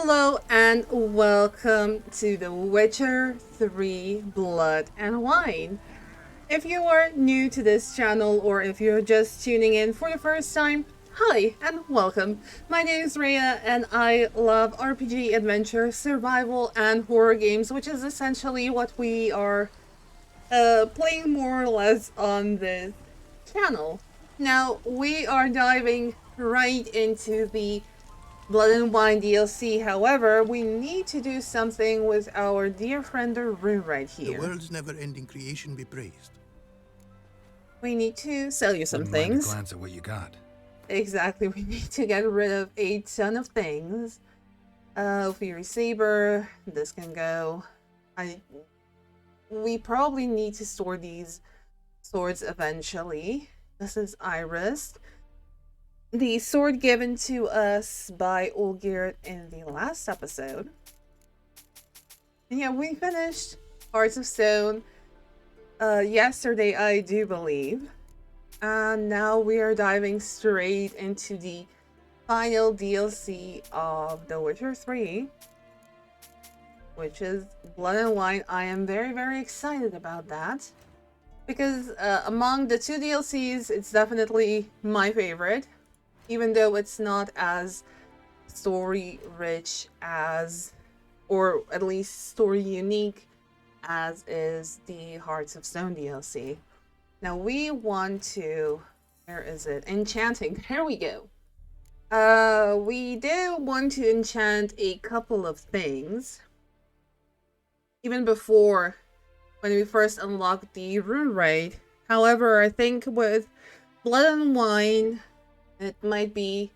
Hello and welcome to The Witcher 3 Blood and Wine. If you are new to this channel or if you're just tuning in for the first time, hi and welcome. My name is Rhea and I love RPG, adventure, survival, and horror games, which is essentially what we are playing more or less on this channel. Now, we are diving right into the Blood and Wine DLC. However, we need to do something with our dear friend Rue right The here. world's never-ending creation be praised. We need to sell you some Wouldn't mind a things. glance at what you got. Exactly, we need to get rid of a ton of things. Fury Saber, this can go. We probably need to store these swords eventually. This is Iris. The sword given to us by Olgierd in the last episode. And yeah, we finished Hearts of Stone yesterday, I do believe. And now we are diving straight into the final DLC of The Witcher 3, which is Blood and Wine. I am very, very excited about that. Because among the two DLCs, it's definitely my favorite. Even though it's not as story rich as, or at least story unique as is the Hearts of Stone DLC. Now we want to, where is it? Enchanting, there we go. We do want to enchant a couple of things. Even before, when we first unlocked the rune raid. However, I think with Blood and Wine, it might be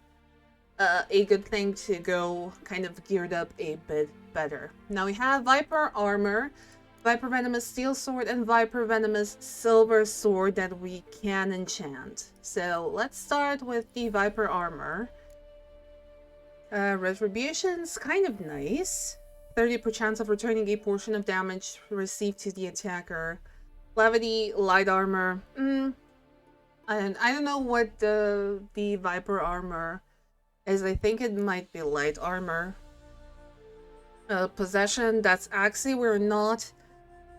a good thing to go kind of geared up a bit better. Now we have Viper Armor, Viper Venomous Steel Sword, and Viper Venomous Silver Sword that we can enchant. So let's start with the Viper Armor. Retribution's kind of nice. 30% chance of returning a portion of damage received to the attacker. Levity, Light Armor. And I don't know what the Viper Armor is. I think it might be Light Armor. Possession, that's actually, we're not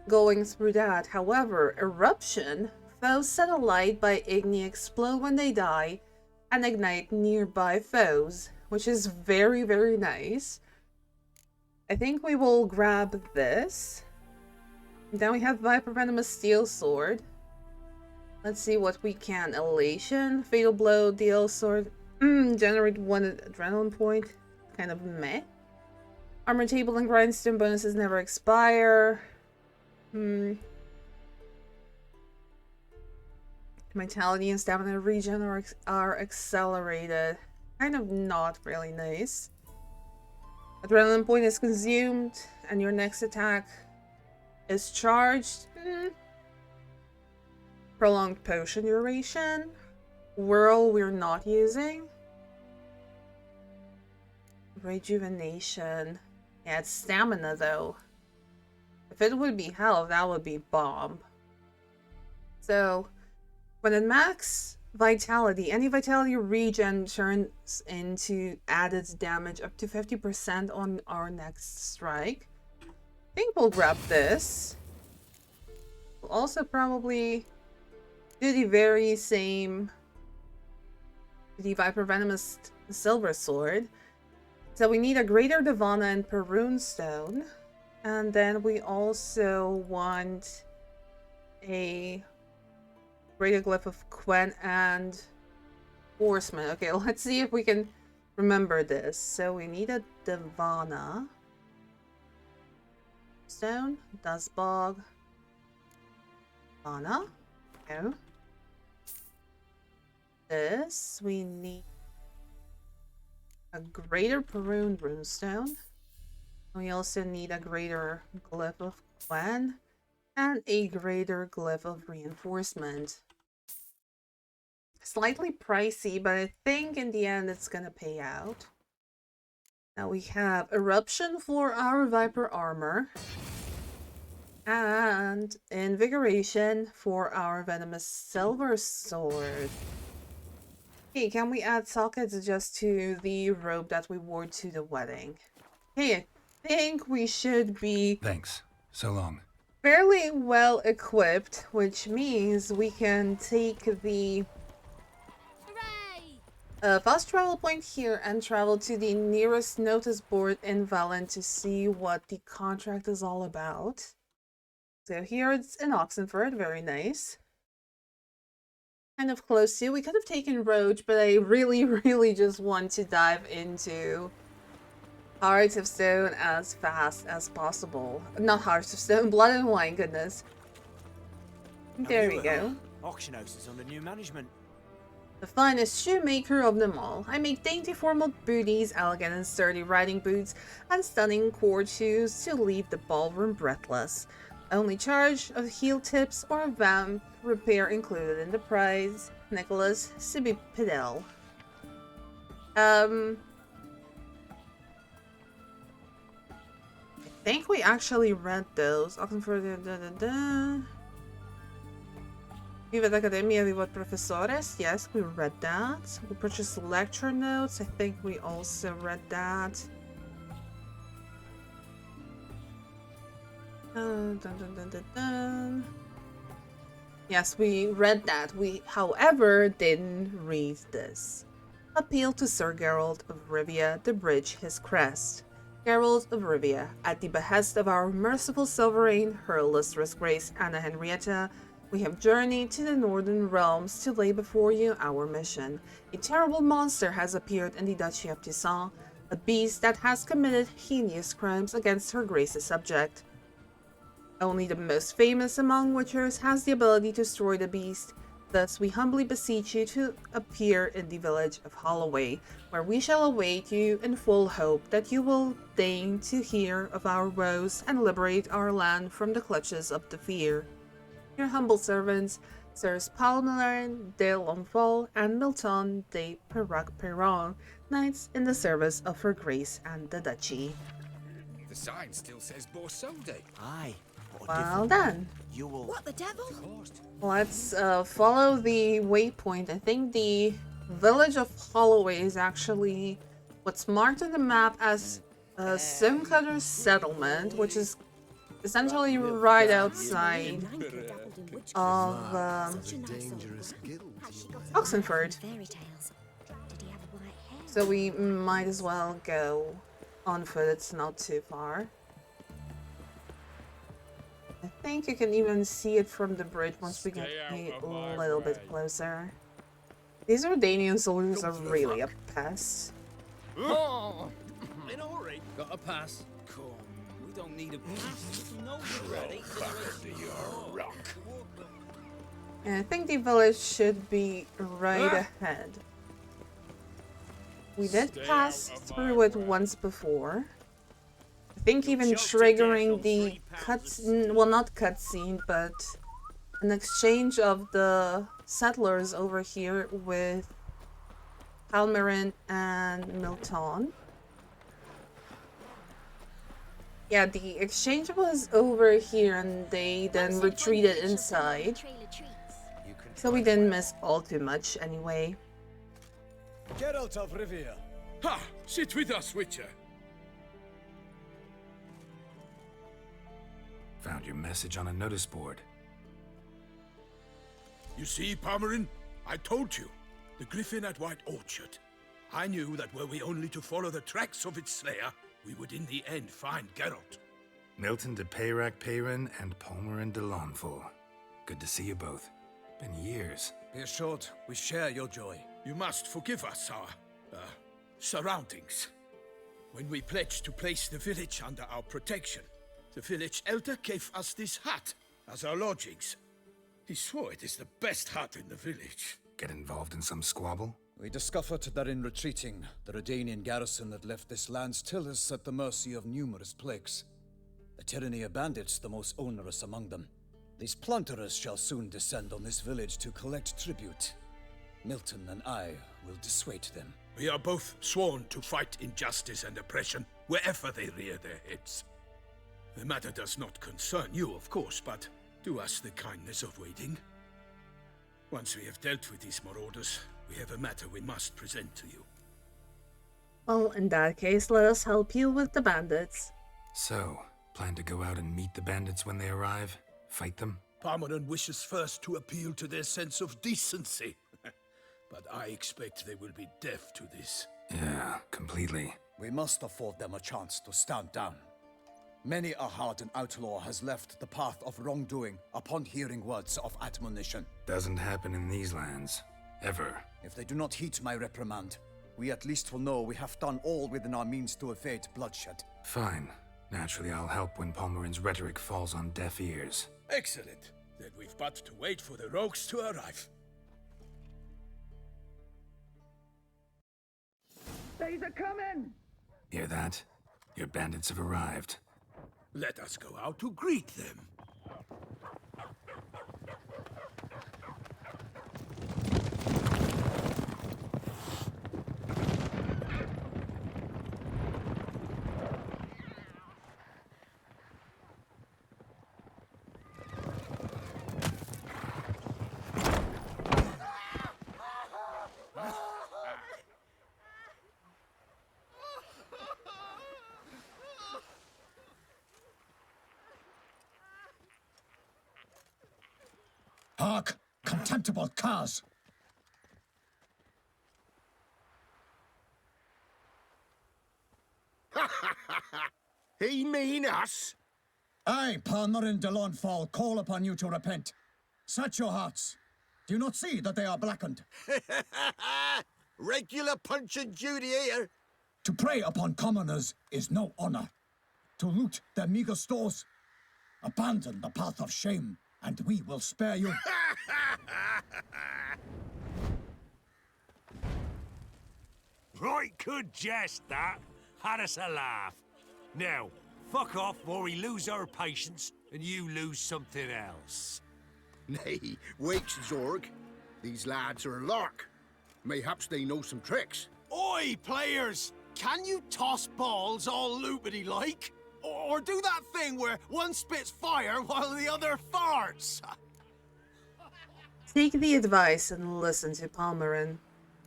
going through that. However, Eruption, foes set alight by Igni explode when they die and ignite nearby foes, which is very, very nice. I think we will grab this. Then we have Viper Venomous Steel Sword. Let's see what we can. Elation, Fatal Blow, DL Sword. Generate 1 adrenaline point. Kind of meh. Armor Table and Grindstone bonuses never expire. Vitality and Stamina regen are accelerated. Kind of not really nice. Adrenaline point is consumed and your next attack is charged. Prolonged potion duration. Whirl we're not using. Rejuvenation. Yeah, it's stamina though. If it would be health, that would be bomb. So, when at max vitality, any vitality regen turns into added damage up to 50% on our next strike. I think we'll grab this. We'll also probably do the very same, the Viper Venomous Silver Sword. So we need a Greater Divana and Perun Stone. And then we also want a Greater Glyph of Quen and Horseman. Okay, let's see if we can remember this. So we need a Divana Stone, Dustbog, Divana. No. This, we need a Greater Perun Runestone. We also need a Greater Glyph of Quen and a Greater Glyph of Reinforcement. Slightly pricey, but I think in the end it's gonna pay out. Now we have Eruption for our Viper Armor. And Invigoration for our Venomous Silver Sword. Okay, can we add sockets just to the robe that we wore to the wedding? Hey, I think we should be Thanks. So long. fairly well equipped, which means we can take the fast travel point here and travel to the nearest notice board in Valen to see what the contract is all about. So here it's in Oxenford, very nice. Kind of close to. We could have taken Roach, but I really, really just want to dive into Hearts of Stone as fast as possible. Not Hearts of Stone, Blood and Wine, goodness. There we go. Auction house is under new management. The finest shoemaker of them all. I make dainty formal booties, elegant and sturdy riding boots, and stunning court shoes to leave the ballroom breathless. Only charge of heel tips or vamp repair included in the price. Nicholas Sibipedel. I think we actually read those. Oxenford. Viva Academia, Viva Professores. Yes, we read that. We purchased lecture notes. I think we also read that. Yes, we read that. We, however, didn't read this. Appeal to Sir Geralt of Rivia to bridge his crest. Geralt of Rivia, at the behest of our merciful sovereign, her illustrious grace Anna Henrietta, we have journeyed to the northern realms to lay before you our mission. A terrible monster has appeared in the Duchy of Toussaint, a beast that has committed heinous crimes against her grace's subject. Only the most famous among witchers has the ability to destroy the beast. Thus, we humbly beseech you to appear in the village of Holloway, where we shall await you in full hope that you will deign to hear of our woes and liberate our land from the clutches of the fear. Your humble servants, Sirs Palmerin de Launfal and Milton de Peyrac-Peyran, knights in the service of her grace and the duchy. The sign still says Borsode. Aye. Well done. You will. What the devil? Let's follow the waypoint. I think the village of Holloway is actually what's marked on the map as a Stonecutter settlement, which is essentially right outside of Oxenford. So we might as well go on foot, it's not too far. I think you can even see it from the bridge once we get a little bit closer. These Ordanian soldiers are really a pest. Oh, in a hurry. Got a pass. Come, we don't need a pass. No, you're ready. Your rock. And I think the village should be right ahead. We did pass through it once before. I think even triggering the cutscene, well, not cutscene, but an exchange of the settlers over here with Palmerin and Milton. Yeah, the exchange was over here and they then retreated inside. So we didn't miss all too much anyway. Geralt of Rivia. Ha! Sit with us, Witcher. Found your message on a notice board. You see, Palmerin? I told you. The griffin at White Orchard. I knew that were we only to follow the tracks of its slayer, we would in the end find Geralt. Milton de Peyrac-Peyran and Palmerin de Launfal. Good to see you both. Been years. Be assured, we share your joy. You must forgive us our, surroundings. When we pledged to place the village under our protection, the village elder gave us this hut as our lodgings. He swore it is the best hut in the village. Get involved in some squabble? We discovered that in retreating, the Redanian garrison that left this land still is at the mercy of numerous plagues. The tyranny of bandits the most onerous among them. These plunderers shall soon descend on this village to collect tribute. Milton and I will dissuade them. We are both sworn to fight injustice and oppression wherever they rear their heads. The matter does not concern you, of course, but do us the kindness of waiting. Once we have dealt with these marauders, we have a matter we must present to you. Well, in that case, let us help you with the bandits. So, plan to go out and meet the bandits when they arrive? Fight them? Palmerin wishes first to appeal to their sense of decency. But I expect they will be deaf to this. Yeah, completely. We must afford them a chance to stand down. Many a hardened outlaw has left the path of wrongdoing upon hearing words of admonition. Doesn't happen in these lands. Ever. If they do not heed my reprimand, we at least will know we have done all within our means to evade bloodshed. Fine. Naturally, I'll help when Palmerin's rhetoric falls on deaf ears. Excellent. Then we've but to wait for the rogues to arrive. They's a coming! Hear that? Your bandits have arrived. Let us go out to greet them. Hark! Contemptible curs! He mean us? I, Palmerin de Launfal, call upon you to repent. Set your hearts. Do you not see that they are blackened? Regular punch and duty here. To prey upon commoners is no honor. To loot their meager stores, abandon the path of shame, and we will spare you. Right good jest, that. Had us a laugh. Now, fuck off or we lose our patience and you lose something else. Nay, wait, Zorg. These lads are a lark. Mayhaps they know some tricks. Oi, players! Can you toss balls all loopity-like? Or do that thing where one spits fire while the other farts? Take the advice and listen to Palmerin.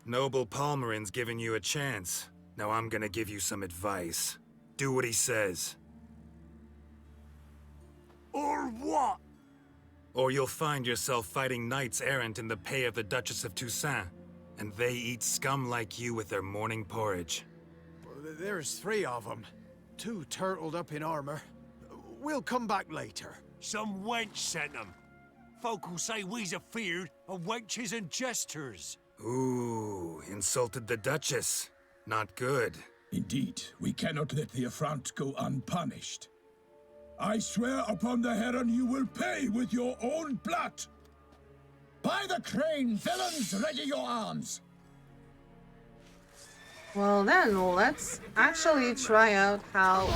Noble Palmerin's giving you a chance. Now I'm gonna give you some advice. Do what he says. Or what? Or you'll find yourself fighting knights errant in the pay of the Duchess of Toussaint. And they eat scum like you with their morning porridge. There's 3 of them. 2 turtled up in armor. We'll come back later. Some wench sent them. Folk will say we's afeard of wenches and jesters. Ooh, insulted the Duchess. Not good. Indeed, we cannot let the affront go unpunished. I swear upon the Heron you will pay with your own blood. By the crane, villains, ready your arms. Well then, let's actually try out how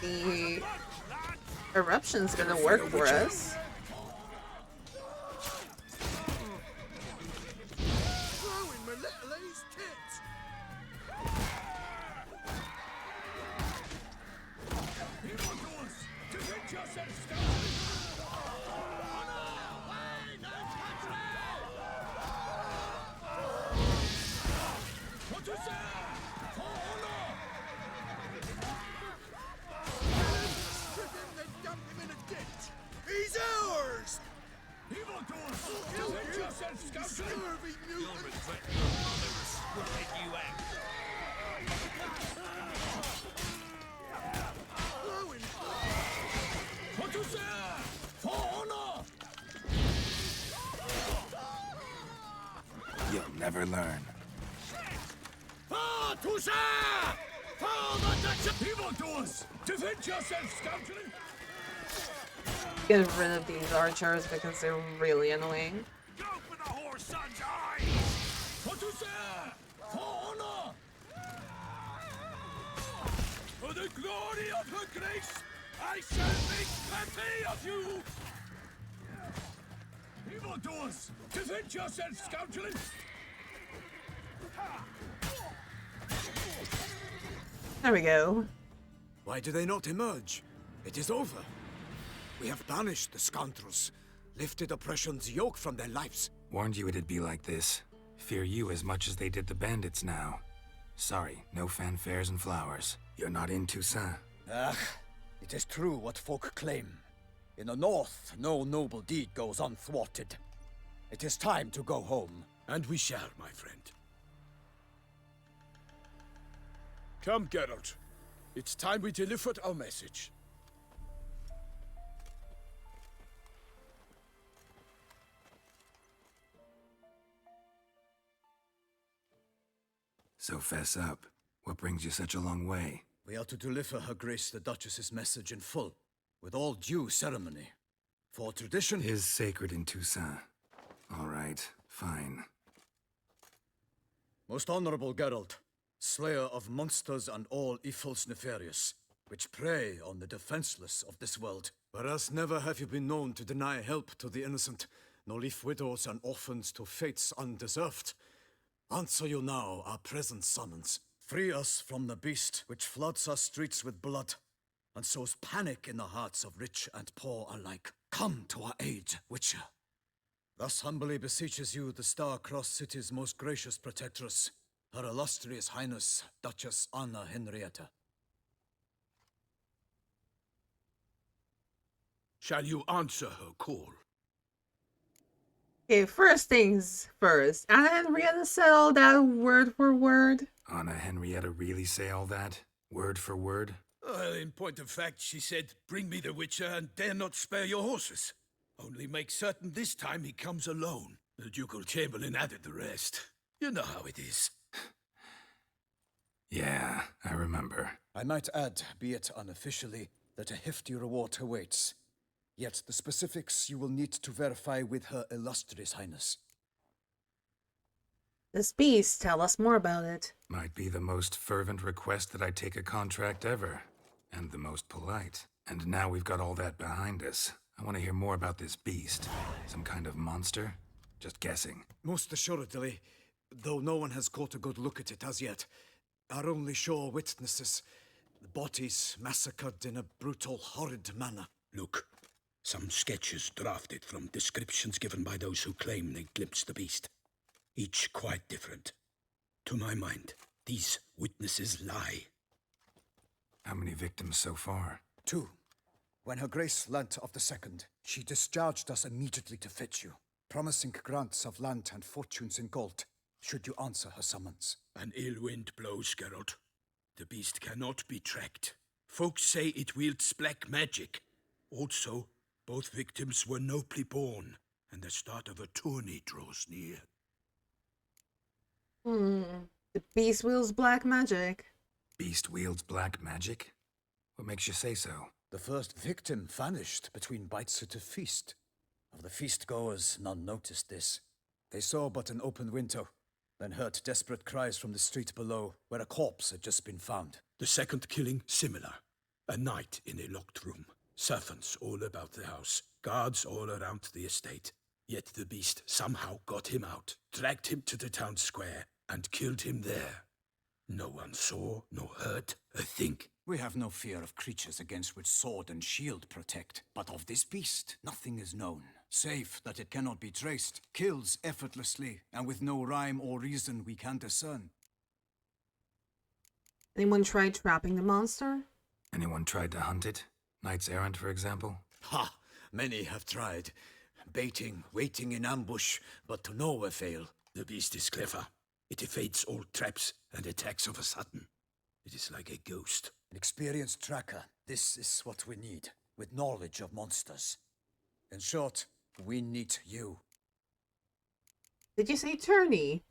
the eruption's gonna work for us. He's ours! You'll never learn. Ah, Toussaint! For the Duchess! Evildoers! Defend yourselves, scoundrel! Get rid of these archers because they're really annoying. Go for the whore's son's eyes! For Toussaint! For honor! For the glory of her grace, I shall make plenty of you! Evildoers! Defend yourselves, scoundrel! There we go. Why do they not emerge? It is over. We have banished the scoundrels, lifted oppression's yoke from their lives. Warned you it'd be like this. Fear you as much as they did the bandits now. Sorry, no fanfares and flowers. You're not in Toussaint. Ah, it is true what folk claim. In the north, no noble deed goes unthwarted. It is time to go home. And we shall, my friend. Come, Geralt. It's time we delivered our message. So fess up. What brings you such a long way? We are to deliver Her Grace the Duchess's message in full, with all due ceremony. For tradition Is sacred in Toussaint. All right, fine. Most honorable Geralt, slayer of monsters and all evils nefarious, which prey on the defenseless of this world. Whereas never have you been known to deny help to the innocent, nor leave widows and orphans to fates undeserved. Answer you now our present summons. Free us from the beast which floods our streets with blood, and sows panic in the hearts of rich and poor alike. Come to our aid, Witcher. Thus humbly beseeches you the star-crossed city's most gracious protectress, Her Illustrious Highness, Duchess Anna Henrietta. Shall you answer her call? Okay, first things first. Anna Henrietta said all that word for word. Anna Henrietta really say all that? Word for word? In point of fact, she said, bring me the Witcher and dare not spare your horses. Only make certain this time he comes alone. The ducal chamberlain added the rest. You know how it is. Yeah, I remember. I might add, be it unofficially, that a hefty reward awaits. Yet the specifics you will need to verify with Her Illustrious Highness. This beast, tell us more about it. Might be the most fervent request that I take a contract ever. And the most polite. And now we've got all that behind us. I want to hear more about this beast. Some kind of monster? Just guessing. Most assuredly, though no one has caught a good look at it as yet. Our only sure witnesses. The bodies massacred in a brutal, horrid manner. Look, some sketches drafted from descriptions given by those who claim they glimpsed the beast. Each quite different. To my mind, these witnesses lie. How many victims so far? 2. When Her Grace learnt of the second, she discharged us immediately to fetch you, promising grants of land and fortunes in gold, should you answer her summons. An ill wind blows, Geralt. The beast cannot be tracked. Folks say it wields black magic. Also, both victims were nobly born, and the start of a tourney draws near. The beast wields black magic. Beast wields black magic? What makes you say so? The first victim vanished between bites at a feast. Of the feast-goers, none noticed this. They saw but an open window, then heard desperate cries from the street below, where a corpse had just been found. The second killing, similar. A night in a locked room. Servants all about the house. Guards all around the estate. Yet the beast somehow got him out, dragged him to the town square, and killed him there. No one saw nor heard a thing. We have no fear of creatures against which sword and shield protect. But of this beast, nothing is known, save that it cannot be traced, kills effortlessly, and with no rhyme or reason we can discern. Anyone tried trapping the monster? Anyone tried to hunt it? Knights errant, for example? Ha! Many have tried. Baiting, waiting in ambush, but to no avail. The beast is clever. It evades all traps and attacks of a sudden. It is like a ghost. An experienced tracker. This is what we need, with knowledge of monsters. In short, we need you. Did you say tourney?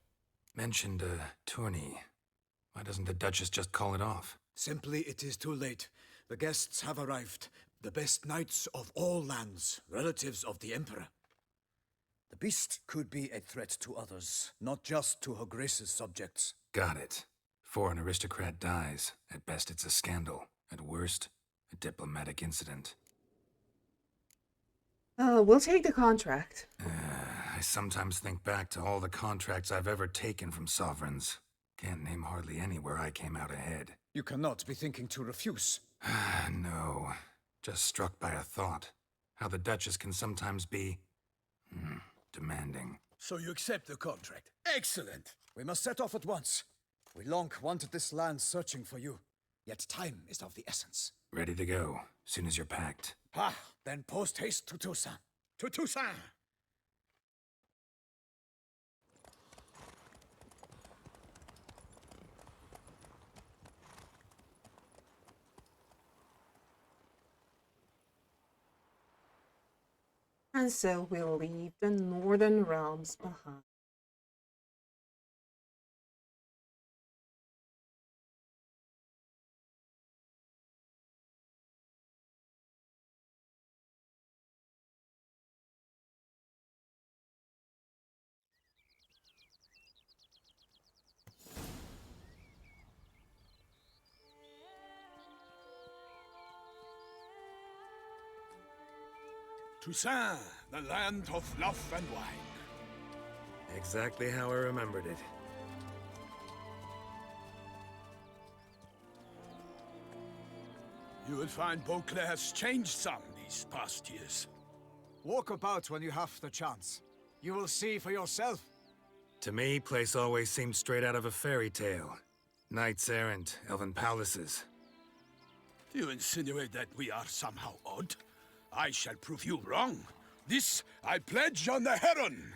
Mentioned a tourney. Why doesn't the Duchess just call it off? Simply, it is too late. The guests have arrived. The best knights of all lands, relatives of the Emperor. The beast could be a threat to others, not just to Her Grace's subjects. Got it. Before an aristocrat dies, at best it's a scandal. At worst, a diplomatic incident. We'll take the contract. I sometimes think back to all the contracts I've ever taken from sovereigns. Can't name hardly any where I came out ahead. You cannot be thinking to refuse. No. Just struck by a thought. How the Duchess can sometimes be... demanding. So you accept the contract. Excellent! We must set off at once. We long wanted this land searching for you, yet time is of the essence. Ready to go, soon as you're packed. Ah, then post haste to Toussaint. To Toussaint! And so we'll leave the northern realms behind. Toussaint, the land of love and wine. Exactly how I remembered it. You will find Beauclair has changed some these past years. Walk about when you have the chance. You will see for yourself. To me, place always seemed straight out of a fairy tale. Knights errant, elven palaces. Do you insinuate that we are somehow odd? I shall prove you wrong. This I pledge on the Heron.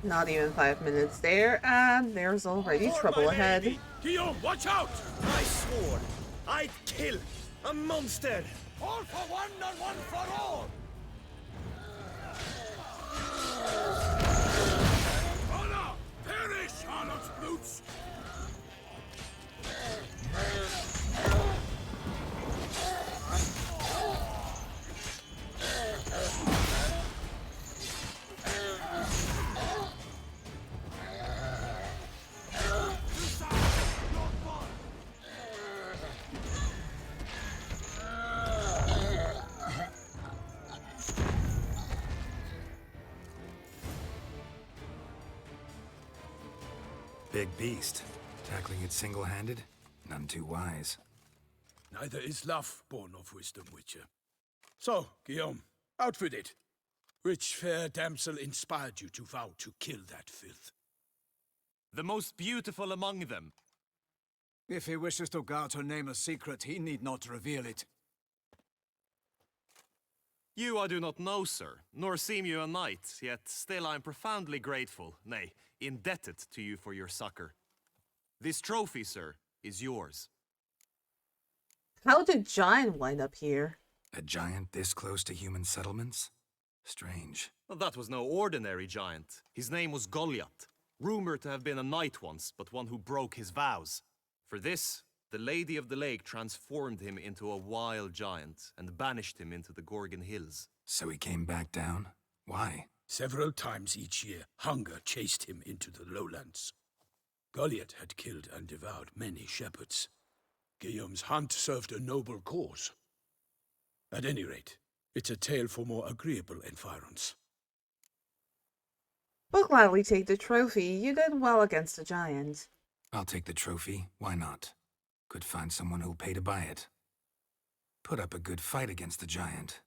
Not even 5 minutes there, and there's already trouble ahead. Guillaume, watch out! I swore I'd kill a monster! All for one and one for all! Honor! Perish, Charlotte's boots! Big beast. Tackling it single-handed? None too wise. Neither is love born of wisdom, Witcher. So, Guillaume, out with it. Which fair damsel inspired you to vow to kill that filth? The most beautiful among them. If he wishes to guard her name a secret, he need not reveal it. You I do not know, sir, nor seem you a knight, yet still I am profoundly grateful, nay, indebted to you for your succor. This trophy, sir, is yours. How did Giant wind up here? A giant this close to human settlements? Strange. Well, that was no ordinary giant. His name was Goliath, rumored to have been a knight once, but one who broke his vows. For this, the Lady of the Lake transformed him into a wild giant and banished him into the Gorgon Hills. So he came back down? Why? Several times each year, hunger chased him into the lowlands. Goliath had killed and devoured many shepherds. Guillaume's hunt served a noble cause. At any rate, it's a tale for more agreeable environs. We'll gladly take the trophy. You did well against the giant. I'll take the trophy. Why not? Could find someone who'll pay to buy it. Put up a good fight against the giant.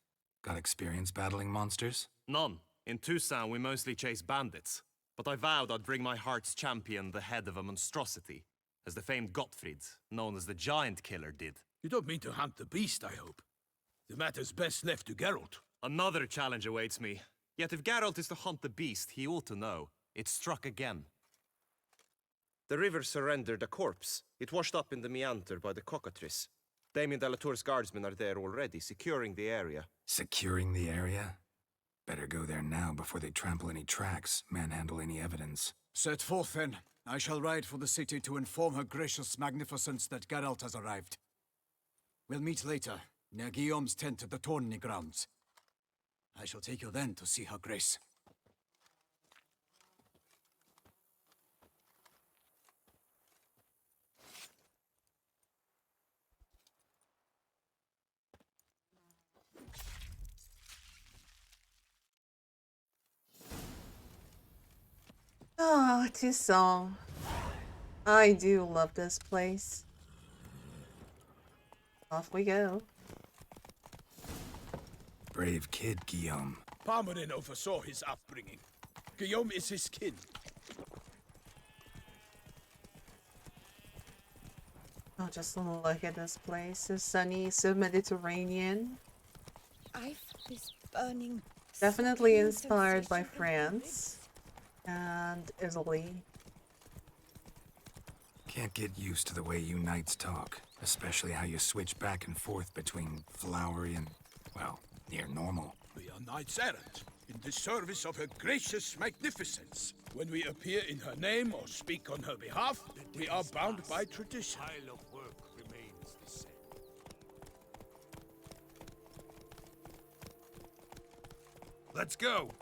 Got experience battling monsters? None. In Toussaint, we mostly chase bandits. But I vowed I'd bring my heart's champion the head of a monstrosity, as the famed Gottfried, known as the Giant Killer, did. You don't mean to hunt the beast, I hope. The matter's best left to Geralt. Another challenge awaits me. Yet if Geralt is to hunt the beast, he ought to know. It struck again. The river surrendered a corpse. It washed up in the meander by the cockatrice. Damien Delatour's guardsmen are there already, securing the area. Securing the area? Better go there now before they trample any tracks, manhandle any evidence. Set forth, then. I shall ride for the city to inform her gracious magnificence that Geralt has arrived. We'll meet later, near Guillaume's tent at the tourney grounds. I shall take you then to see her grace. Ah, Toussaint. I do love this place. Off we go. Brave kid, Guillaume. Palmerin oversaw his upbringing. Guillaume is his kin. Oh, just look at this place. So sunny, so Mediterranean. I've this burning. Definitely inspired by France and Italy. Can't get used to the way you knights talk, especially how you switch back and forth between flowery and, well, near normal. We are knights errant, in the service of her gracious magnificence. When we appear in her name or speak on her behalf, we are bound by tradition. Pile of work remains the same. Let's go!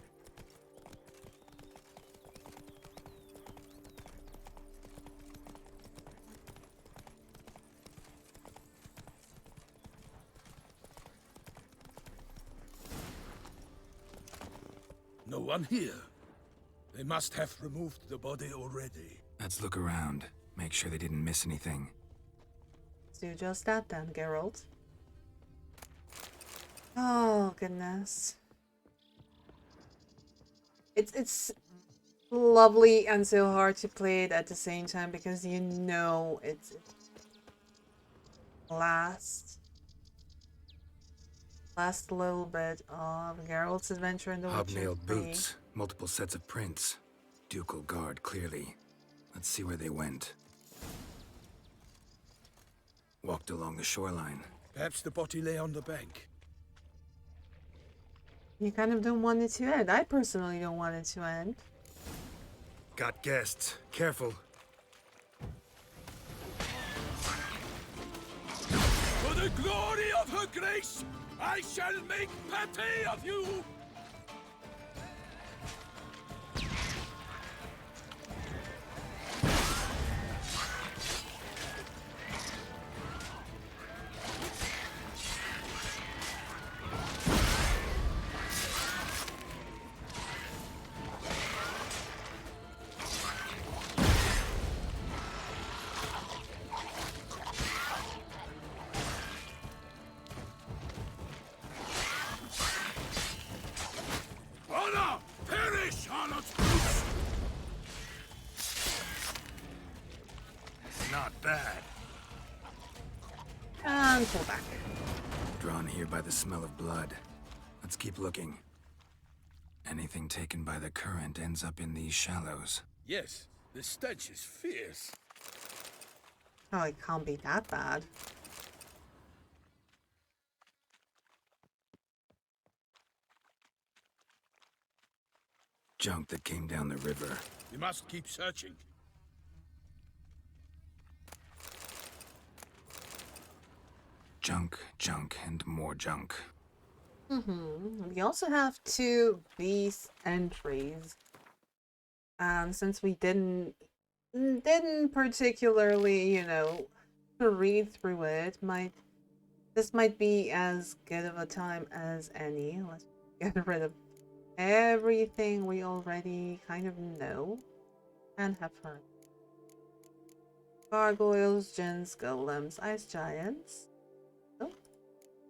No one here. They must have removed the body already. Let's look around. Make sure they didn't miss anything. Do just that then, Geralt. Oh, goodness. It's lovely and so hard to play it at the same time because you know it's last little bit of Geralt's adventure in the Witcher Hobnailed 3. boots, multiple sets of prints. Ducal guard, clearly. Let's see where they went. Walked along the shoreline. Perhaps the body lay on the bank. You kind of don't want it to end. I personally don't want it to end. Got guests. Careful. For the glory of her grace, I shall make pate of you! Honor! Perish, Harlot's boots! Not bad. And pull back. Drawn here by the smell of blood. Let's keep looking. Anything taken by the current ends up in these shallows. Yes, the stench is fierce. Oh, it can't be that bad. Junk that came down the river. We must keep searching. Junk, junk, and more junk. We also have 2 beast entries. And since we didn't particularly, you know, read through it, this might be as good of a time as any. Let's get rid of everything we already kind of know and have heard. Gargoyles, gins, golems, ice giants. Oh,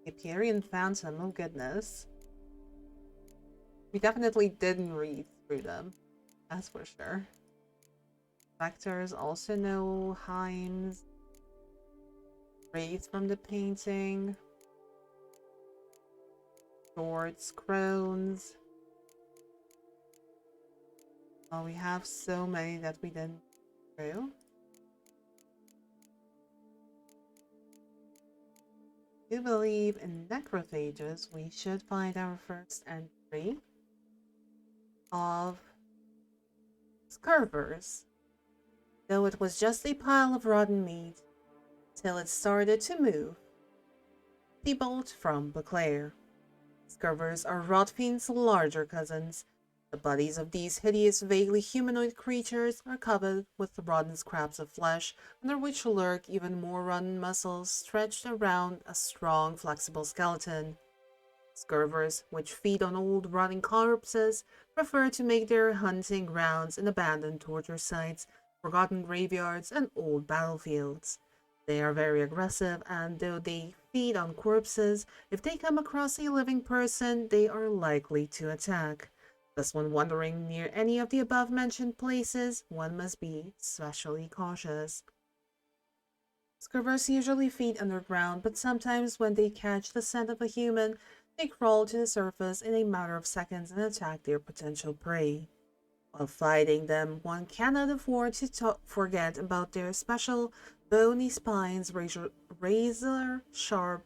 Hyperion Phantom, oh goodness. We definitely didn't read through them, that's for sure. Spectres, also no Heims. Wraiths from the painting. Swords, crones. Oh, we have so many that we didn't through. do believe in necrophages, we should find our first entry of scurvers, though it was just a pile of rotten meat till it started to move. The bolt from Beauclair. Scurvers are Rotfiend's larger cousins. The bodies of these hideous, vaguely humanoid creatures are covered with rotten scraps of flesh, under which lurk even more rotten muscles stretched around a strong, flexible skeleton. Scurvers, which feed on old, rotting corpses, prefer to make their hunting grounds in abandoned torture sites, forgotten graveyards, and old battlefields. They are very aggressive, and though they feed on corpses, if they come across a living person, they are likely to attack. Thus, when wandering near any of the above-mentioned places, one must be especially cautious. Scurvers usually feed underground, but sometimes when they catch the scent of a human, they crawl to the surface in a matter of seconds and attack their potential prey. While fighting them, one cannot afford to forget about their special bony spines, razor-sharp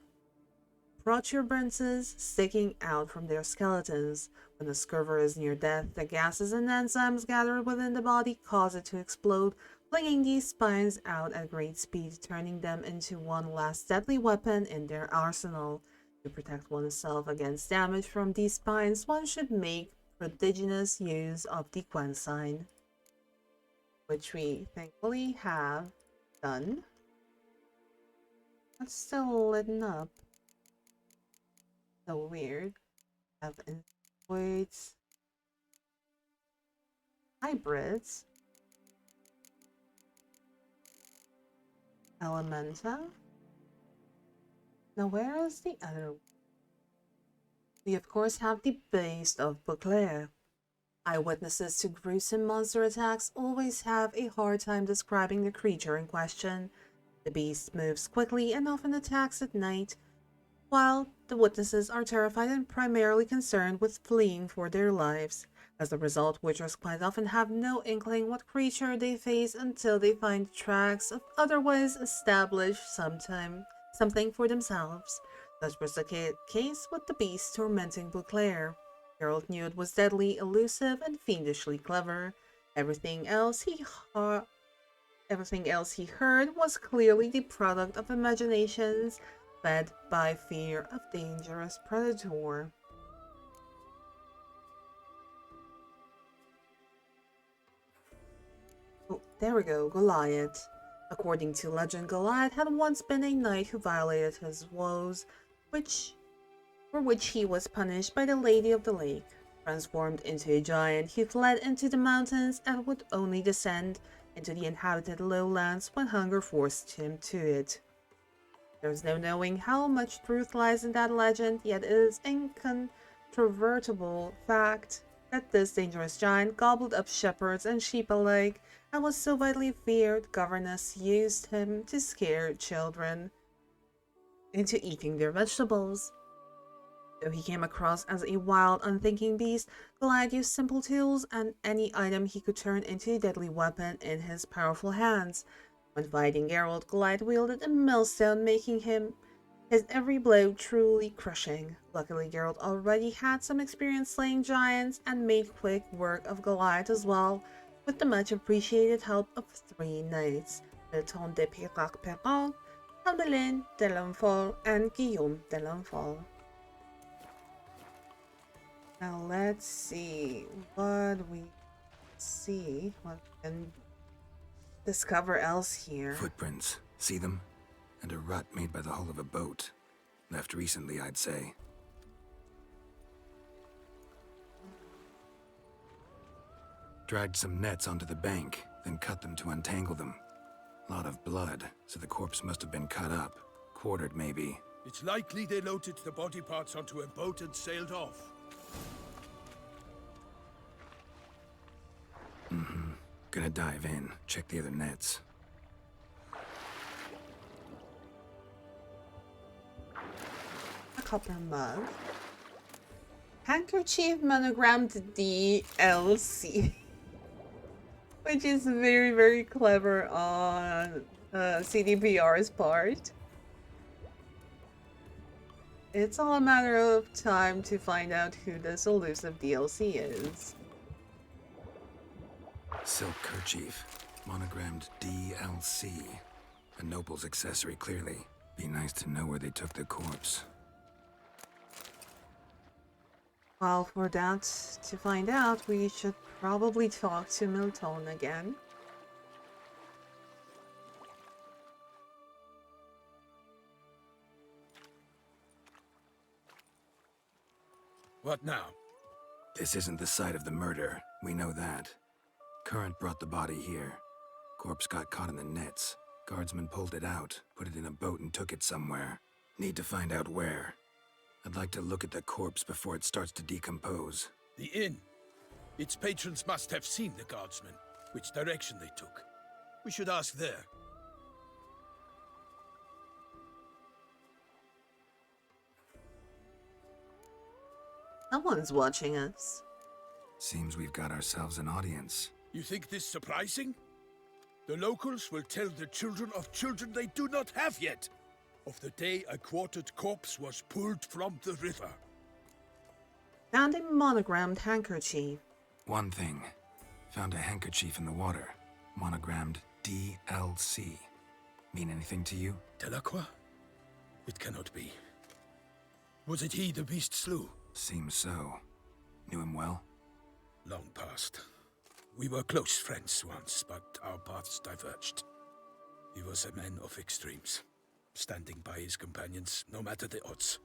protuberances sticking out from their skeletons. When a scurver is near death, the gases and enzymes gathered within the body cause it to explode, flinging these spines out at great speed, turning them into one last deadly weapon in their arsenal. To protect oneself against damage from these spines, one should make prodigious use of the Quen sign, which we thankfully have done. It's still lit up. So weird. Have insectoids, hybrids, elementa. Now where is the other one? We of course have the beast of Beauclair. Eyewitnesses to gruesome monster attacks always have a hard time describing the creature in question. The beast moves quickly and often attacks at night, while the witnesses are terrified and primarily concerned with fleeing for their lives. As a result, witchers quite often have no inkling what creature they face until they find tracks of otherwise established something for themselves. Such was the case with the beast tormenting Beauclair. Geralt knew it was deadly, elusive, and fiendishly clever. Everything else he heard was clearly the product of imaginations fed by fear of dangerous predator. Oh, there we go, Goliath. According to legend, Goliath had once been a knight who violated his vows, for which he was punished by the Lady of the Lake. Transformed into a giant, he fled into the mountains and would only descend into the inhabited lowlands when hunger forced him to it. There is no knowing how much truth lies in that legend, yet it is incontrovertible fact that this dangerous giant gobbled up shepherds and sheep alike, and was so widely feared, governors used him to scare children into eating their vegetables. Though he came across as a wild, unthinking beast, Goliath used simple tools and any item he could turn into a deadly weapon in his powerful hands. When fighting Geralt, Goliath wielded a millstone, making his every blow truly crushing. Luckily, Geralt already had some experience slaying giants and made quick work of Goliath as well, with the much appreciated help of 3 knights, Milton de Peyrac-Peyran, Palmerin de Launfal, and Guillaume de Launfal. Now let's see what we can discover else here. Footprints. See them? And a rut made by the hull of a boat. Left recently, I'd say. Dragged some nets onto the bank, then cut them to untangle them. Lot of blood, so the corpse must have been cut up. Quartered, maybe. It's likely they loaded the body parts onto a boat and sailed off. Gonna dive in, check the other nets. A copper mug. Handkerchief monogrammed DLC. Which is very, very clever on CDPR's part. It's all a matter of time to find out who this elusive DLC is. Silk kerchief, monogrammed DLC. A noble's accessory, clearly. Be nice to know where they took the corpse. Well, for that to find out, we should probably talk to Milton again. What now? This isn't the site of the murder. We know that. Current brought the body here. Corpse got caught in the nets. Guardsmen pulled it out, put it in a boat and took it somewhere. Need to find out where. I'd like to look at the corpse before it starts to decompose. The inn. Its patrons must have seen the guardsmen, which direction they took. We should ask there. Someone's watching us. Seems we've got ourselves an audience. You think this surprising? The locals will tell the children of children they do not have yet, of the day a quartered corpse was pulled from the river. Found a monogrammed handkerchief. One thing. Found a handkerchief in the water. Monogrammed DLC. Mean anything to you? Delacroix? It cannot be. Was it he the beast slew? Seems so. Knew him well? Long past. We were close friends once, but our paths diverged. He was a man of extremes, standing by his companions no matter the odds,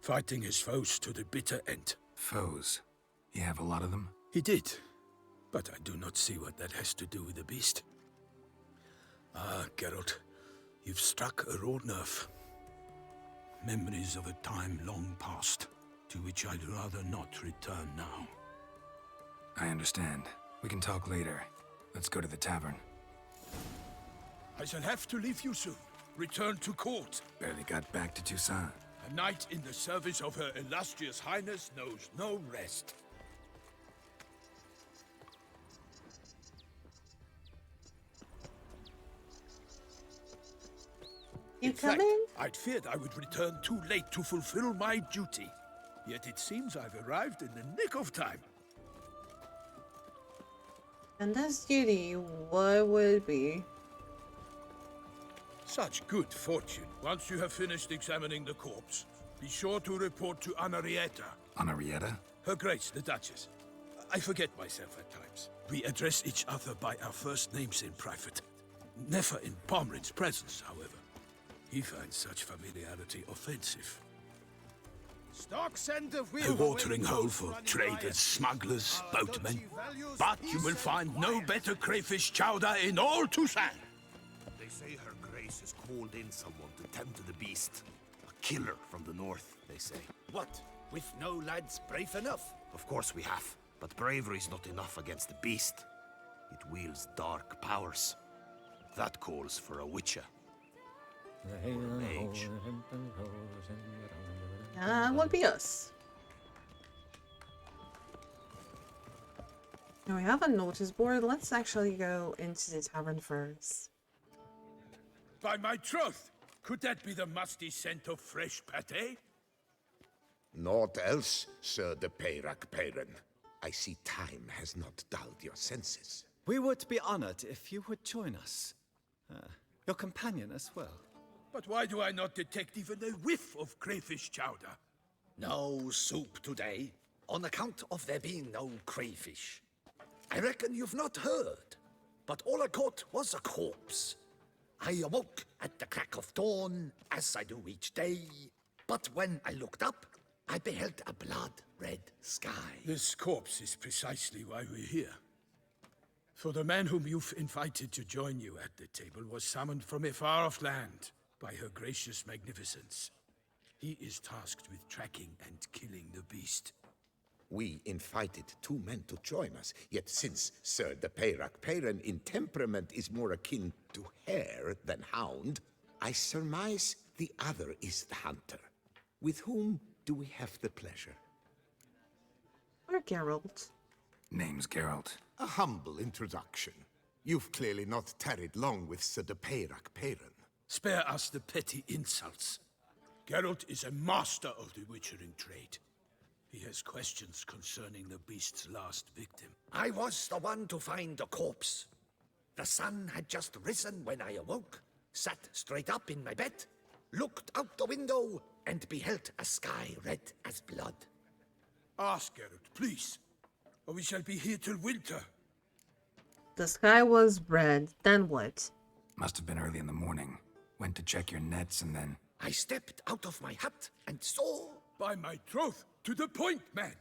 fighting his foes to the bitter end. Foes? You have a lot of them? He did, but I do not see what that has to do with the beast. Ah, Geralt, you've struck a raw nerve. Memories of a time long past, to which I'd rather not return now. I understand. We can talk later. Let's go to the tavern. I shall have to leave you soon. Return to court. Barely got back to Toussaint. A knight in the service of Her Illustrious Highness knows no rest. You In fact, coming? I'd feared I would return too late to fulfill my duty. Yet it seems I've arrived in the nick of time. And this duty, what would it be? Such good fortune. Once you have finished examining the corpse, be sure to report to Anna Henrietta. Anna Henrietta? Her Grace, the Duchess. I forget myself at times. We address each other by our first names in private. Never in Palmerin's presence, however. He finds such familiarity offensive. A watering hole for traders, smugglers, boatmen. But you will find no better crayfish chowder in all Toussaint. They say Her Grace has called in someone to tend to the beast. A killer from the north, they say. What? With no lads brave enough? Of course we have, but bravery's not enough against the beast. It wields dark powers. That calls for a witcher. Or a mage. Would be us. Now we have a notice board. Let's actually go into the tavern first. By my troth, could that be the musty scent of fresh pâté? Naught else, Sir de Peyrac-Peyran. I see time has not dulled your senses. We would be honored if you would join us. Your companion as well. But why do I not detect even a whiff of crayfish chowder? No soup today, on account of there being no crayfish. I reckon you've not heard, but all I caught was a corpse. I awoke at the crack of dawn, as I do each day, but when I looked up, I beheld a blood-red sky. This corpse is precisely why we're here. For the man whom you've invited to join you at the table was summoned from a far-off land by Her Gracious Magnificence. He is tasked with tracking and killing the beast. We invited two men to join us, yet since Sir de Peyrac-Peyran in temperament is more akin to hare than hound, I surmise the other is the hunter. With whom do we have the pleasure? Or Geralt. Name's Geralt. A humble introduction. You've clearly not tarried long with Sir de Peyrac-Peyran. Spare us the petty insults. Geralt is a master of the witchering trade. He has questions concerning the beast's last victim. I was the one to find the corpse. The sun had just risen when I awoke, sat straight up in my bed, looked out the window, and beheld a sky red as blood. Ask Geralt, please, or we shall be here till winter. The sky was red, then what? Must have been early in the morning. Went to check your nets and then... I stepped out of my hut and saw... By my troth, to the point, man.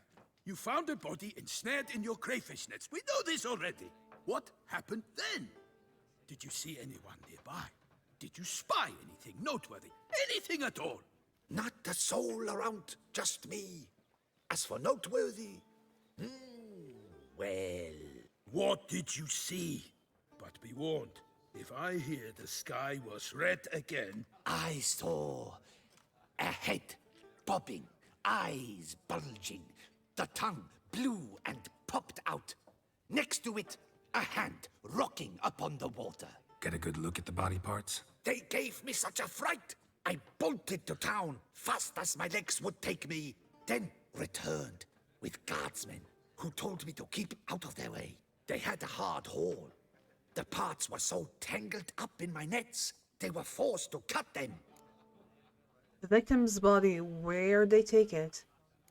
You found a body ensnared in your crayfish nets. We know this already. What happened then? Did you see anyone nearby? Did you spy anything noteworthy? Anything at all? Not a soul around, just me. As for noteworthy... well... What did you see? But be warned, if I hear the sky was red again... I saw a head bobbing, eyes bulging, the tongue blue and popped out. Next to it, a hand rocking upon the water. Get a good look at the body parts? They gave me such a fright. I bolted to town fast as my legs would take me, then returned with guardsmen who told me to keep out of their way. They had a hard haul. The parts were so tangled up in my nets, they were forced to cut them. The victim's body, where'd they take it?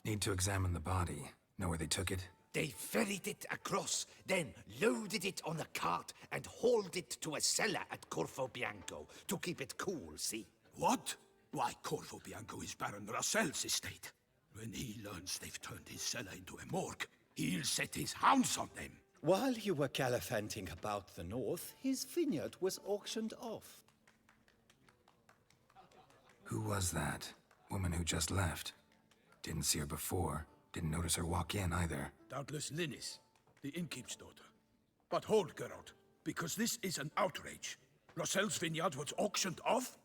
Need to examine the body. Know where they took it? They ferried it across, then loaded it on a cart and hauled it to a cellar at Corvo Bianco to keep it cool, see? What? Why, Corvo Bianco is Baron Russell's estate. When he learns they've turned his cellar into a morgue, he'll set his hounds on them. While you were gallivanting about the north, his vineyard was auctioned off. Who was that? Woman who just left. Didn't see her before. Didn't notice her walk in either. Doubtless Linnis, the innkeep's daughter. But hold, Geralt, because this is an outrage. Russell's vineyard was auctioned off?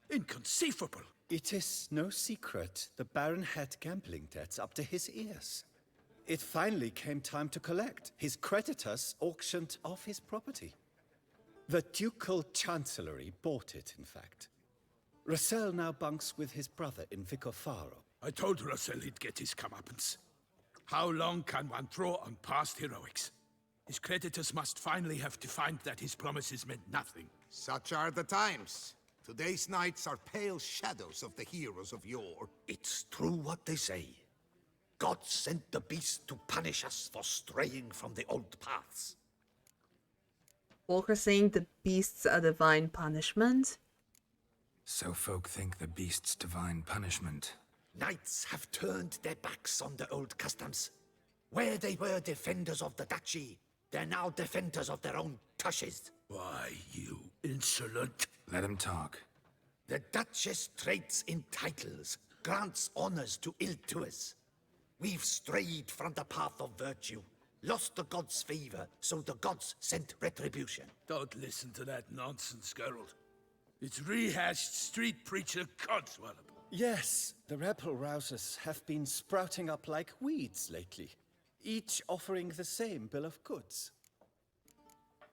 Inconceivable. It is no secret the Baron had gambling debts up to his ears. It finally came time to collect. His creditors auctioned off his property. The Ducal Chancellery bought it, in fact. Russell now bunks with his brother in Vicofaro. I told Russell he'd get his comeuppance. How long can one throw on past heroics? His creditors must finally have defined that his promises meant nothing. Such are the times. Today's knights are pale shadows of the heroes of yore. It's true what they say. God sent the beast to punish us for straying from the old paths. Walker saying the beast's a divine punishment? So folk think the beast's divine punishment. Knights have turned their backs on the old customs. Where they were defenders of the Duchy, they're now defenders of their own tushes. Why, you insolent... Let him talk. The Duchess trades in titles, grants honors to ill-doers. We've strayed from the path of virtue, lost the gods' favor, so the gods sent retribution. Don't listen to that nonsense, Geralt. It's rehashed street preacher codswallop. Yes, the rebel-rousers have been sprouting up like weeds lately, each offering the same bill of goods.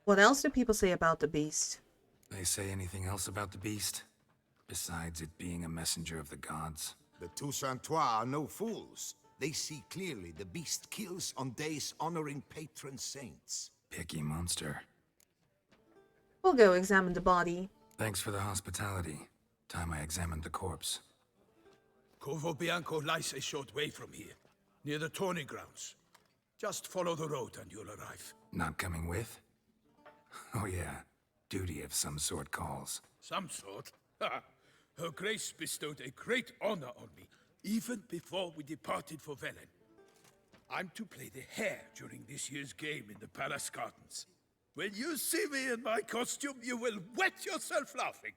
What else do people say about the beast? They say anything else about the beast? Besides it being a messenger of the gods? The Toussaint are no fools. They see clearly the beast kills on days honoring patron saints. Picky monster. We'll go examine the body. Thanks for the hospitality. Time I examined the corpse. Corvo Bianco lies a short way from here, near the tourney grounds. Just follow the road and you'll arrive. Not coming with? Oh yeah, duty of some sort calls. Some sort? Her Grace bestowed a great honor on me, even before we departed for Velen. I'm to play the hare during this year's game in the palace gardens. When you see me in my costume, you will wet yourself laughing.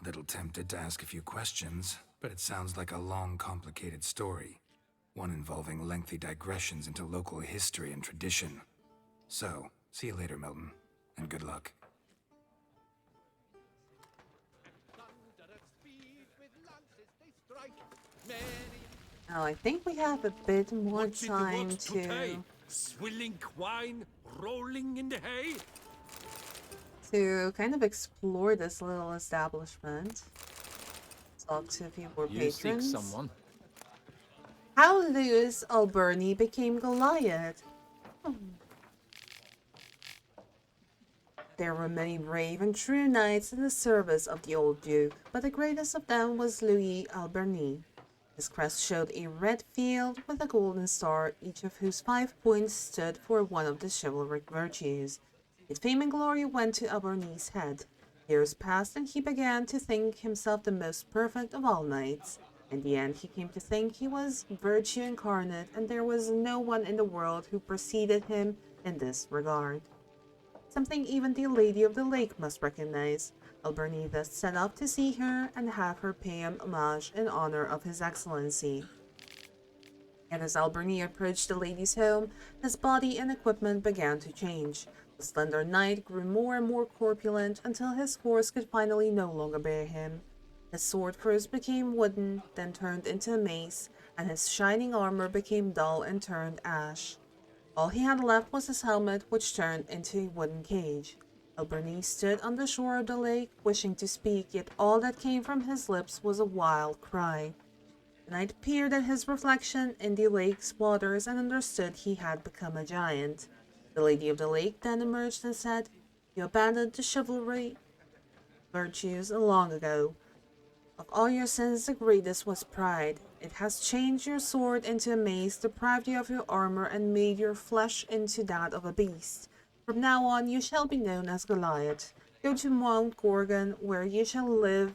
A little tempted to ask a few questions, but it sounds like a long, complicated story. One involving lengthy digressions into local history and tradition. So, see you later, Milton, and good luck. Now, I think we have a bit more time to Swilling wine, rolling in the hay. kind of explore this little establishment. So talk to a few more You seek patrons. someone. How Lewis Alberni became Goliath. There were many brave and true knights in the service of the old duke, but the greatest of them was Louis Alberni. His crest showed a red field with a golden star, each of whose 5 points stood for one of the chivalric virtues. His fame and glory went to Alberni's head. Years passed, and he began to think himself the most perfect of all knights. In the end, he came to think he was virtue incarnate, and there was no one in the world who preceded him in this regard. Something even the Lady of the Lake must recognize. Alberni thus set off to see her and have her pay him homage in honor of his excellency. And as Alberni approached the lady's home, his body and equipment began to change. The slender knight grew more and more corpulent until his horse could finally no longer bear him. His sword first became wooden, then turned into a mace, and his shining armor became dull and turned ash. All he had left was his helmet, which turned into a wooden cage. Alberni stood on the shore of the lake, wishing to speak, yet all that came from his lips was a wild cry. The knight peered at his reflection in the lake's waters and understood he had become a giant. The Lady of the Lake then emerged and said, "You abandoned the chivalry virtues long ago. Of all your sins, the greatest was pride. It has changed your sword into a mace, deprived you of your armor, and made your flesh into that of a beast. From now on, you shall be known as Goliath. Go to Mount Gorgon, where you shall live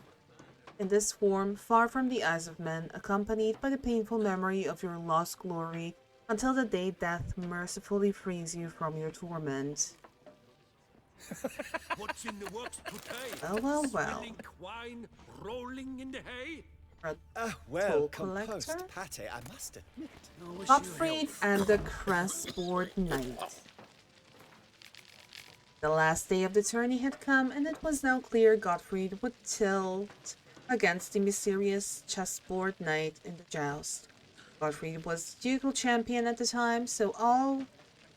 in this form, far from the eyes of men, accompanied by the painful memory of your lost glory, until the day death mercifully frees you from your torment." What's in the works today? Well. Swilling wine, rolling in the hay? Well, collector? composed pate, I must admit. Gottfried and the Crestboard Knight. The last day of the tourney had come, and it was now clear Gottfried would tilt against the mysterious chessboard knight in the joust. Gottfried was ducal champion at the time, so all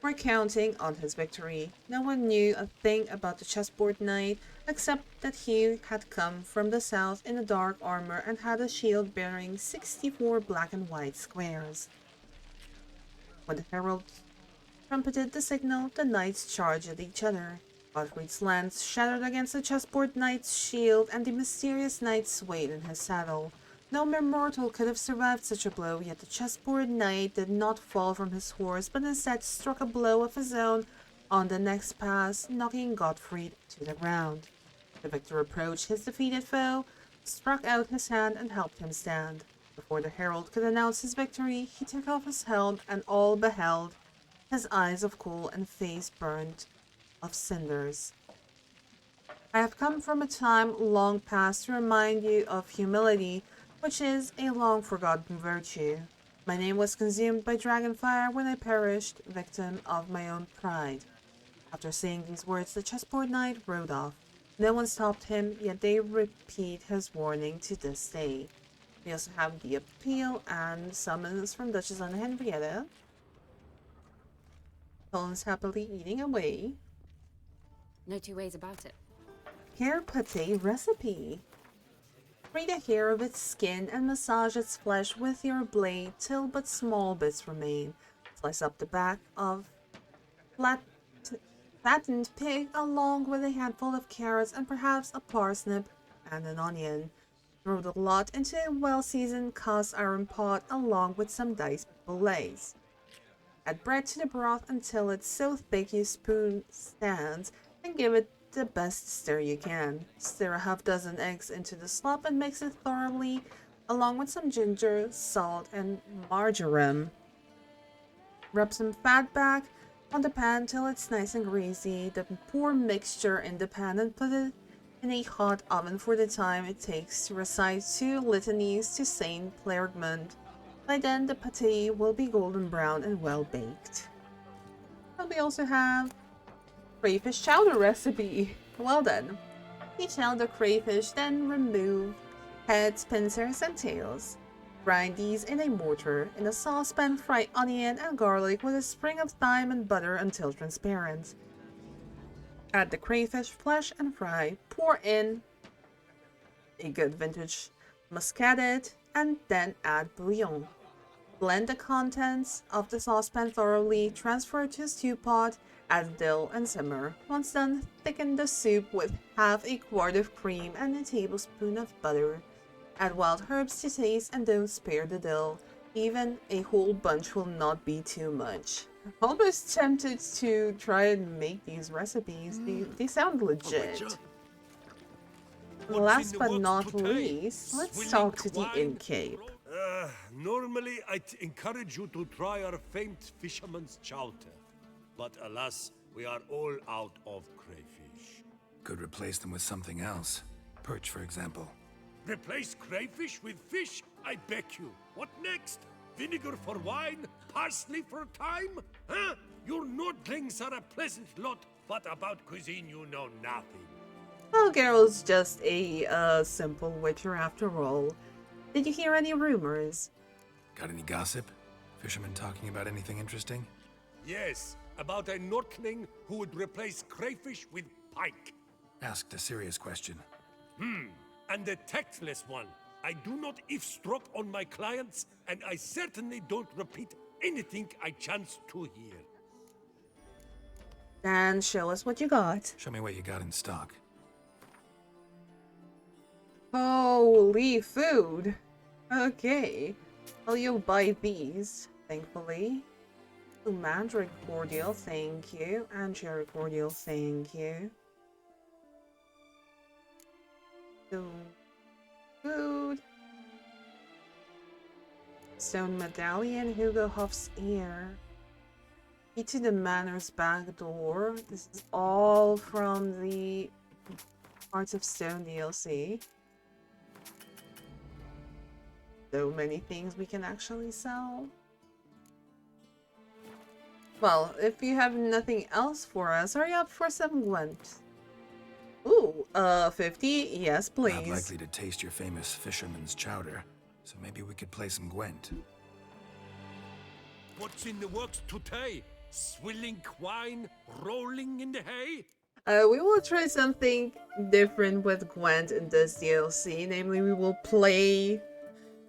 were counting on his victory. No one knew a thing about the chessboard knight, except that he had come from the south in a dark armor and had a shield bearing 64 black and white squares. When the herald trumpeted the signal, the knights charged at each other. Gottfried's lance shattered against the chessboard knight's shield, and the mysterious knight swayed in his saddle. No mere mortal could have survived such a blow, yet the chessboard knight did not fall from his horse, but instead struck a blow of his own on the next pass, knocking Gottfried to the ground. The victor approached his defeated foe, struck out his hand, and helped him stand. Before the herald could announce his victory, he took off his helm, and all beheld his eyes of coal and face burnt of cinders. "I have come from a time long past to remind you of humility, which is a long-forgotten virtue. My name was consumed by dragonfire when I perished, victim of my own pride." After saying these words, the chessboard knight rode off. No one stopped him, yet they repeat his warning to this day. We also have the appeal and summons from Duchess Anna Henrietta. Colin's happily eating away. No two ways about it. Hair pate recipe. Free the hair of its skin and massage its flesh with your blade till but small bits remain. Slice up the back of fattened pig along with a handful of carrots and perhaps a parsnip and an onion. Throw the lot into a well-seasoned cast iron pot along with some diced bullace. Add bread to the broth until it's so thick your spoon stands, and give it the best stir you can. Stir a half-dozen eggs into the slop and mix it thoroughly, along with some ginger, salt, and marjoram. Rub some fat back on the pan till it's nice and greasy. Then pour mixture in the pan and put it in a hot oven for the time it takes to recite 2 litanies to Saint Plergmund. By then, the pate will be golden brown and well baked. And we also have crayfish chowder recipe. Well done. Detail the crayfish, then remove heads, pincers, and tails. Grind these in a mortar. In a saucepan, fry onion and garlic with a sprig of thyme and butter until transparent. Add the crayfish flesh and fry. Pour in a good vintage muscadet, and then add bouillon. Blend the contents of the saucepan thoroughly, transfer to a stew pot, add dill and simmer. Once done, thicken the soup with half a quart of cream and a tablespoon of butter. Add wild herbs to taste and don't spare the dill. Even a whole bunch will not be too much. I'm almost tempted to try and make these recipes. They sound legit. Last but not least, let's talk to the innkeep. Normally I'd encourage you to try our famed fisherman's chowder. But alas, we are all out of crayfish. Could replace them with something else. Perch, for example. Replace crayfish with fish? I beg you. What next? Vinegar for wine? Parsley for thyme? Huh? Your nordlings are a pleasant lot, but about cuisine you know nothing. Well, Geralt's just a simple witcher after all. Did you hear any rumors? Got any gossip? Fishermen talking about anything interesting? Yes, about a Nordling who would replace crayfish with pike. Asked a serious question. And a tactless one. I do not eavesdrop on my clients, and I certainly don't repeat anything I chance to hear. Then show us what you got. Show me what you got in stock. Holy food. Okay. Well, you'll buy these, thankfully. Oh, Mandrake cordial, thank you. And cherry cordial, thank you. So, food. Stone medallion, Hugo Huff's ear. Key to the manor's back door. This is all from the Hearts of Stone DLC. So many things we can actually sell. Well, if you have nothing else for us, hurry up for some Gwent. Ooh, 50? Yes, please. Not likely to taste your famous fisherman's chowder, so maybe we could play some Gwent. What's in the works today? Swilling wine, rolling in the hay? We will try something different with Gwent in this DLC. Namely, we will play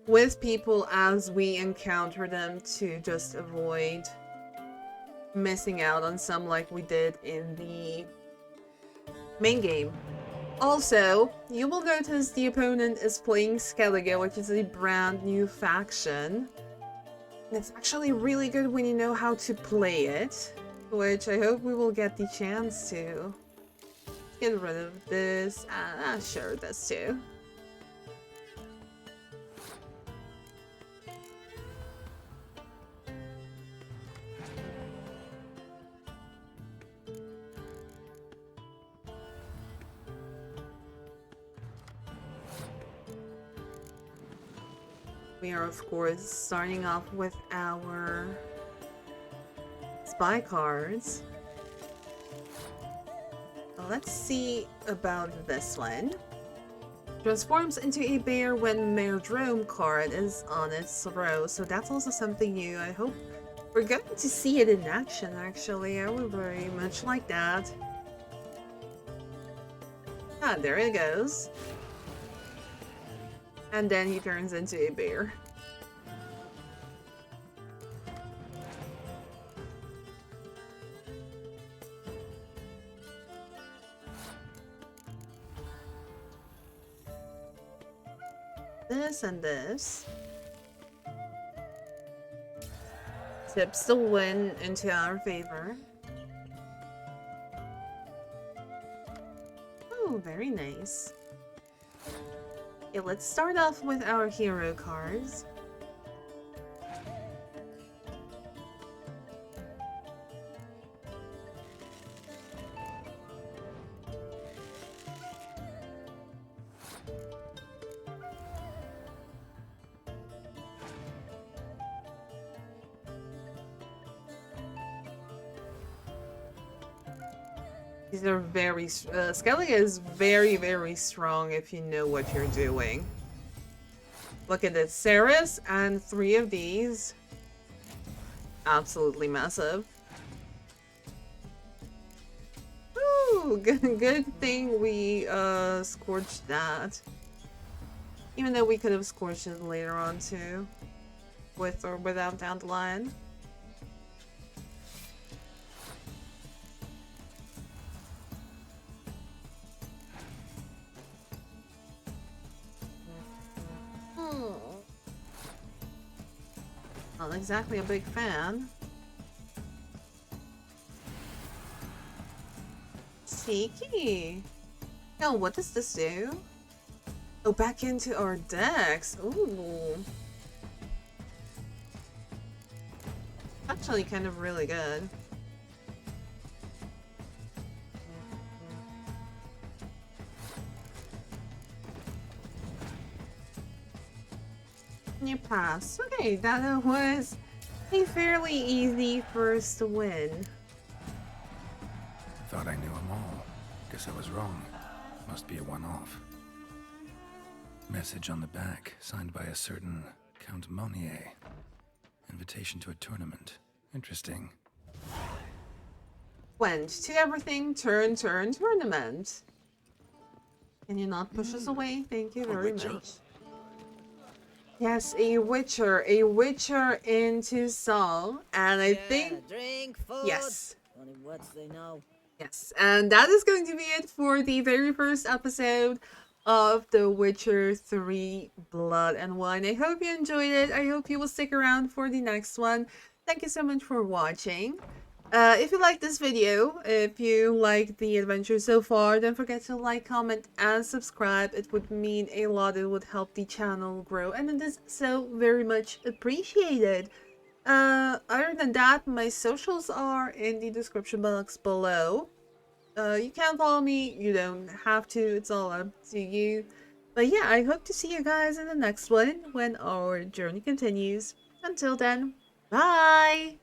with people as we encounter them to just avoid missing out on some like we did in the main game. Also, you will notice the opponent is playing Skellige, which is a brand new faction. And it's actually really good when you know how to play it, which I hope we will get the chance to. Get rid of this, sure, this too. We are, of course, starting off with our spy cards. Let's see about this one. Transforms into a bear when Mairdrome card is on its row, so that's also something new. I hope we're going to see it in action, actually. I would very much like that. Ah, there it goes. And then he turns into a bear. This and this. Tips the win into our favor. Oh, very nice. Okay, let's start off with our hero cards. These are very, Skellige is very, very strong if you know what you're doing. Look at this, Ceres and 3 of these. Absolutely massive. Ooh, good thing we scorched that. Even though we could have scorched it later on too. With or without Dandelion. Not exactly a big fan. Sneaky. Oh, what does this do? Oh, back into our decks. Ooh. Actually kind of really good. You pass. Okay, that was a fairly easy first win. Thought I knew them all. Guess I was wrong. Must be a one-off. Message on the back, signed by a certain Count Monnier. Invitation to a tournament. Interesting. Went to everything, turn, tournament. Can you not push us away? Thank you very much. Yes, a Witcher in Toussaint, and I think drink, food. yes. Only words they know. Yes, and that is going to be it for the very first episode of The Witcher 3 Blood and Wine. I hope you enjoyed it. I hope you will stick around for the next one. Thank you so much for watching. If you like this video, if you like the adventure so far, don't forget to like, comment, and subscribe. It would mean a lot. It would help the channel grow, and it is so very much appreciated. Other than that, my socials are in the description box below. You can follow me, you don't have to, it's all up to you. But yeah, I hope to see you guys in the next one when our journey continues. Until then, bye!